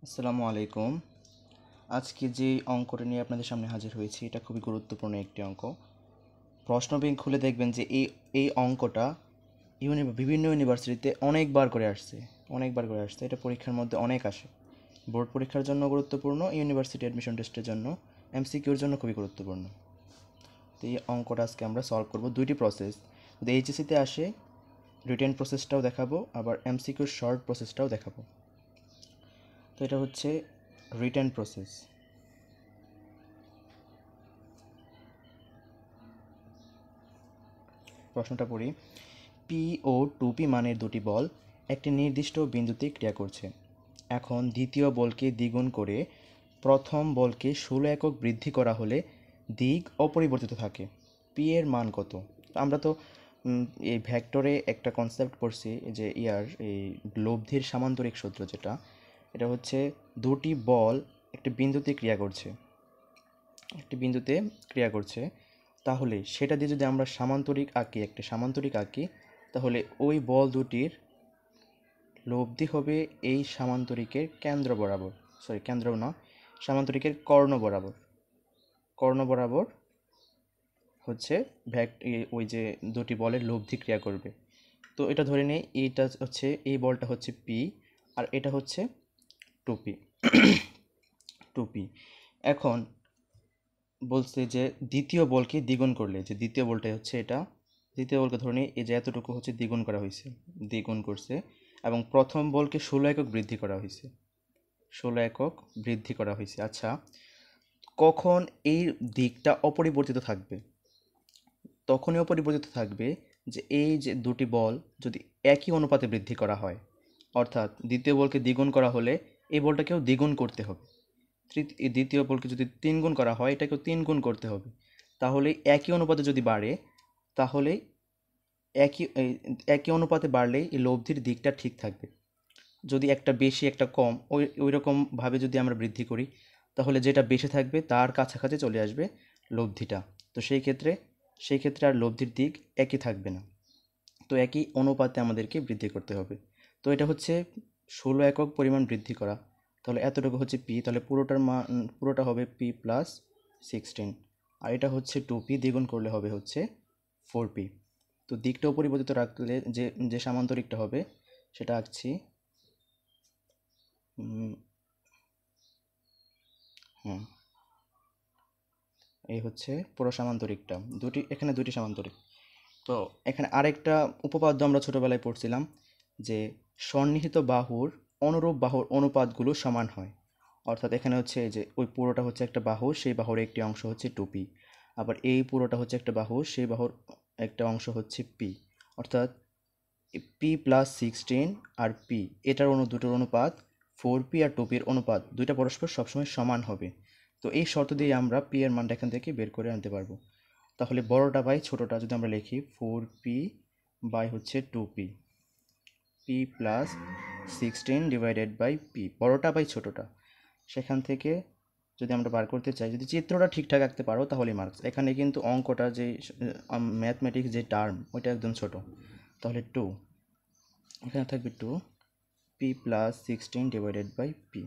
আসসালামু আলাইকুম। আজকে যে অঙ্কটা নিয়ে আপনাদের সামনে হাজির হয়েছি এটা খুবই গুরুত্বপূর্ণ একটি অঙ্ক। প্রশ্ন ব্যাংক খুলে দেখবেন যে এই অঙ্কটা বিভিন্ন ইউনিভার্সিটিতে অনেকবার করে আসছে। এটা পরীক্ষার মধ্যে অনেক আসে। বোর্ড পরীক্ষার জন্য গুরুত্বপূর্ণ, ইউনিভার্সিটি অ্যাডমিশন টেস্টের জন্য, এমসিকিউর জন্য খুবই গুরুত্বপূর্ণ। তো এই অঙ্কটা আজকে আমরা সলভ করব। দুইটি প্রসেস যদি এইচএসসিতে আসে, রিটেন প্রসেসটাও দেখাবো, আবার এমসিকিউর শর্ট প্রসেসটাও দেখাবো। তো এটা হচ্ছে রিটেন প্রসেস। প্রশ্নটা পড়ি। পি ও 2p মানের দুটি বল একটি নির্দিষ্ট বিন্দুতে ক্রিয়া করছে। এখন দ্বিতীয় বলকে দ্বিগুণ করে প্রথম বলকে 16 একক বৃদ্ধি করা হলে দিক অপরিবর্তিত থাকে। পি এর মান কত? আমরা তো এই ভেক্টরে একটা কনসেপ্ট পড়ছি, যে এই লব্ধির সামান্তরিক সূত্র, যেটা এটা হচ্ছে দুটি বল একটি বিন্দুতে ক্রিয়া করছে, তাহলে সেটা দিয়ে যদি আমরা একটা সামান্তরিক আঁকি, তাহলে ওই বল দুটির লব্ধি হবে এই সামান্তরিকের কেন্দ্র বরাবর, কেন্দ্র না, সামান্তরিকের কর্ণ বরাবর হচ্ছে ওই যে দুটি বলের লব্ধি ক্রিয়া করবে। তো এটা ধরে নেই, এই বলটা হচ্ছে পি, আর এটা হচ্ছে টুপি টুপি। এখন বলছে যে দ্বিতীয় বলকে দ্বিগুণ করলে, যে দ্বিতীয় বলটাই হচ্ছে এটা, দ্বিতীয় বলকে ধরে নিই এই যে এতটুকু হচ্ছে দ্বিগুণ করছে, এবং প্রথম বলকে 16 একক বৃদ্ধি করা হয়েছে। আচ্ছা, কখন এই দিকটা অপরিবর্তিত থাকবে? তখনই অপরিবর্তিত থাকবে যে এই যে দুটি বল যদি একই অনুপাতে বৃদ্ধি করা হয়, অর্থাৎ দ্বিতীয় বলকে দ্বিগুণ করা হলে এই বলটাকেও দ্বিগুণ করতে হবে, দ্বিতীয় বলকে যদি 3 গুণ করা হয় এটাকেও 3 গুণ করতে হবে। তাহলে একই অনুপাতে যদি বাড়ে, তাহলে একই অনুপাতে বাড়লেই এই লব্ধির দিকটা ঠিক থাকবে। যদি একটা বেশি একটা কম, ওই রকমভাবে যদি আমরা বৃদ্ধি করি, তাহলে যেটা বেশি থাকবে তার কাছাকাছি চলে আসবে লব্ধিটা। তো সেই ক্ষেত্রে আর লব্ধির দিক একই থাকবে না। তো একই অনুপাতে আমাদেরকে বৃদ্ধি করতে হবে। তো এটা হচ্ছে 16 একক পরিমাণ বৃদ্ধি করা। তাহলে এতটুকু হচ্ছে পি, তাহলে পুরোটা হবে পি প্লাস 16, আর এটা হচ্ছে 2p, দ্বিগুণ করলে হবে হচ্ছে 4p। তো দিকটা অপরিবর্তিত রাখলে যে যে সামান্তরিকটা হবে সেটা আঁকছি। হুম, এই হচ্ছে পুরো সামান্তরিকটা, এখানে দুটি সামান্তরিক। তো এখানে আরেকটা উপপাদ্য আমরা ছোটবেলায় পড়ছিলাম, যে সন্নিহিত বাহুর অনুরূপ বাহুর অনুপাতগুলো সমান হয়। অর্থাৎ এখানে হচ্ছে যে ওই পুরোটা হচ্ছে একটা বাহু, সেই বাহুর একটি অংশ হচ্ছে 2p, আবার এই পুরোটা হচ্ছে একটা বাহু, সেই বাহুর একটা অংশ হচ্ছে p। অর্থাৎ পি প্লাস 16 আর পি, দুটোর অনুপাত 4p আর 2pর অনুপাত দুইটা পরস্পর সবসময় সমান হবে। তো এই শর্ত দিয়ে আমরা পি এর মানটা এখান থেকে বের করে আনতে পারবো। তাহলে বড়টা বাই ছোটটা যদি আমরা লিখি, 4p বাই হচ্ছে 2p, P plus 16 divided by P, বড়টা বাই ছোটটা, সেখান থেকে যদি আমরা বার করতে চাই, যদি চিত্রটা ঠিকঠাক আঁকতে পারো তাহলে মার্কস। এখানে কিন্তু অঙ্কটা যে ম্যাথমেটিক্স যে টার্ম ওইটা একদম ছোট, তাহলে 2, এখানে থাকবে 2, P plus 16 divided by P.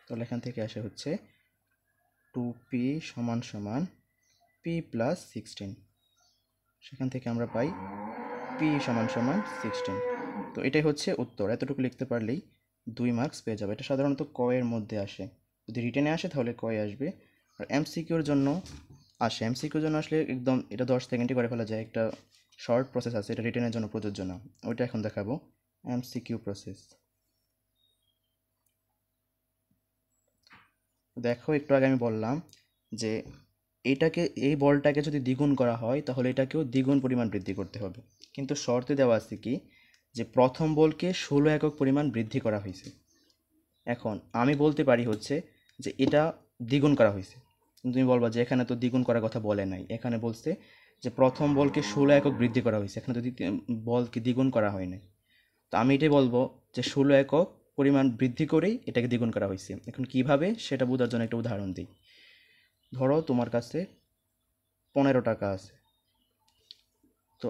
তাহলে এখান থেকে আসে হচ্ছে 2p সমান সমান পি প্লাস 16, সেখান থেকে আমরা পাই পি সমান সমান 16। তো এটাই হচ্ছে উত্তর। এতটুকু লিখতে পারলেই 2 মার্কস পেয়ে যাবে। এটা সাধারণত ক এর মধ্যে আসে, যদি রিটেনে আসে তাহলে কয়ে আসবে। আর এমসিকিউর জন্য আসলে একদম এটা 10 সেকেন্ডে করে ফেলা যায়। একটা শর্ট প্রসেস আছে, এটা রিটেনের জন্য প্রযোজ্য না, ওইটা এখন দেখাবো। এমসিকিউ প্রসেস দেখো, একটু আগে আমি বললাম যে এই বলটাকে যদি দ্বিগুণ করা হয় তাহলে এটাকেও দ্বিগুণ পরিমাণ বৃদ্ধি করতে হবে, কিন্তু শর্তে দেওয়া আছে কি, যে প্রথম বলকে 16 একক পরিমাণ বৃদ্ধি করা হয়েছে। এখন আমি বলতে পারি হচ্ছে যে এটা দ্বিগুণ করা হয়েছে, কিন্তু তুমি বলবা যে এখানে তো দ্বিগুণ করার কথা বলে নাই, এখানে বলছে যে প্রথম বলকে 16 একক বৃদ্ধি করা হয়েছে, এখানে তো বলকে দ্বিগুণ করা হয় নাই। তো আমি এটাই বলবো যে 16 একক পরিমাণ বৃদ্ধি করেই এটাকে দ্বিগুণ করা হয়েছে। এখন কিভাবে সেটা বোঝার জন্য একটা উদাহরণ দিই। ধরো তোমার কাছে 15 টাকা আছে। তো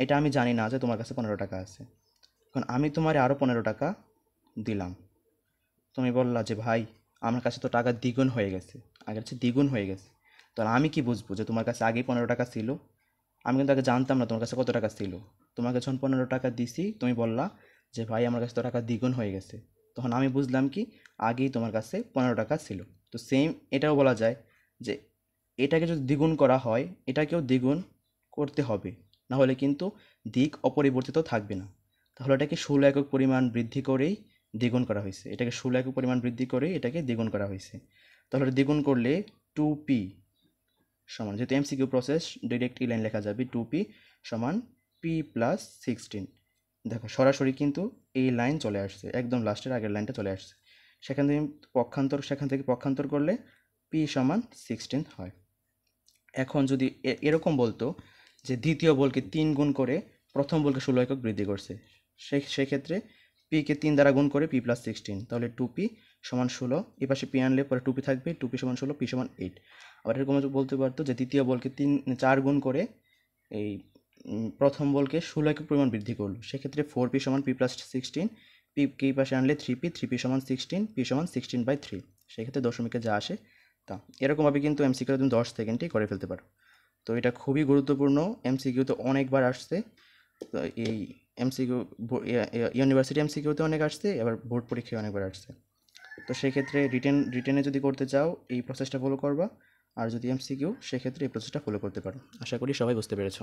এটা আমি জানি না যে তোমার কাছে 15 টাকা আছে। এখন আমি তোমার আরও 15 টাকা দিলাম। তুমি বললা যে ভাই আমার কাছে তো টাকা দ্বিগুণ হয়ে গেছে, আগের চেয়ে দ্বিগুণ হয়ে গেছে। তাহলে আমি কি বুঝবো যে তোমার কাছে আগেই 15 টাকা ছিল? আমি কিন্তু আগে জানতাম না তোমার কাছে কত টাকা ছিল। তোমাকে যখন 15 টাকা দিছি তুমি বললা যে ভাই আমার কাছে তো টাকা দ্বিগুণ হয়ে গেছে, তখন আমি বুঝলাম কি আগেই তোমার কাছে 15 টাকা ছিল। তো সেম এটাও বলা যায় যে এটাকে যদি দ্বিগুণ করা হয় এটাকেও দ্বিগুণ করতে হবে, না হলে কিন্তু দিক অপরিবর্তিত থাকবে না। তাহলে এটাকে 16 একক পরিমাণ বৃদ্ধি করেই দ্বিগুণ করা হয়েছে, এটাকে 16 একক পরিমাণ বৃদ্ধি করেই এটাকে দ্বিগুণ করা হয়েছে। তাহলে দ্বিগুণ করলে 2p সমান, যেহেতু এমসিকিউ প্রসেস ডিরেক্ট এই লাইন লেখা যাবে, 2p সমান p+16। দেখো সরাসরি কিন্তু এই লাইন চলে আসছে, একদম লাস্টের আগের লাইনটা চলে আসছে। সেখান থেকে পক্ষান্তর করলে p সমান 16 হয়। এখন যদি এরকম বলতো যে দ্বিতীয় বলকে 3 গুণ করে প্রথম বলকে 16 একক বৃদ্ধি করছে, সেক্ষেত্রে পিকে 3 দ্বারা গুণ করে p+16, তাহলে 2p সমান 16। এই পাশে p আনলে পরে 2p থাকবে, 2p সমান 16, p সমান 8। আবার এরকম বলতে পারতো যে দ্বিতীয় বলকে 4 গুণ করে এই প্রথম বলকে 16 একক পরিমাণ বৃদ্ধি করলো, সেক্ষেত্রে 4p সমান p+16, কে এই পাশে আনলে 3p সমান 16, p সমান 16/3। সেক্ষেত্রে দশমিকে যা আসে তা। এরকমভাবে কিন্তু এমসিকিউ তুমি 10 সেকেন্ডেই করে ফেলতে পারো। তো এটা খুবই গুরুত্বপূর্ণ, এমসিকিউতে অনেকবার আসছে। তো এই এমসিকিউ ইউনিভার্সিটি এমসিকিউতে অনেক আসছে, এবার বোর্ড পরীক্ষায় অনেকবার আসছে। তো সেক্ষেত্রে রিটেনে যদি করতে চাও এই প্রসেসটা ফলো করবা, আর যদি এমসিকিউ সেক্ষেত্রে এই প্রসেসটা ফলো করতে পারো। আশা করি সবাই বুঝতে পেরেছো।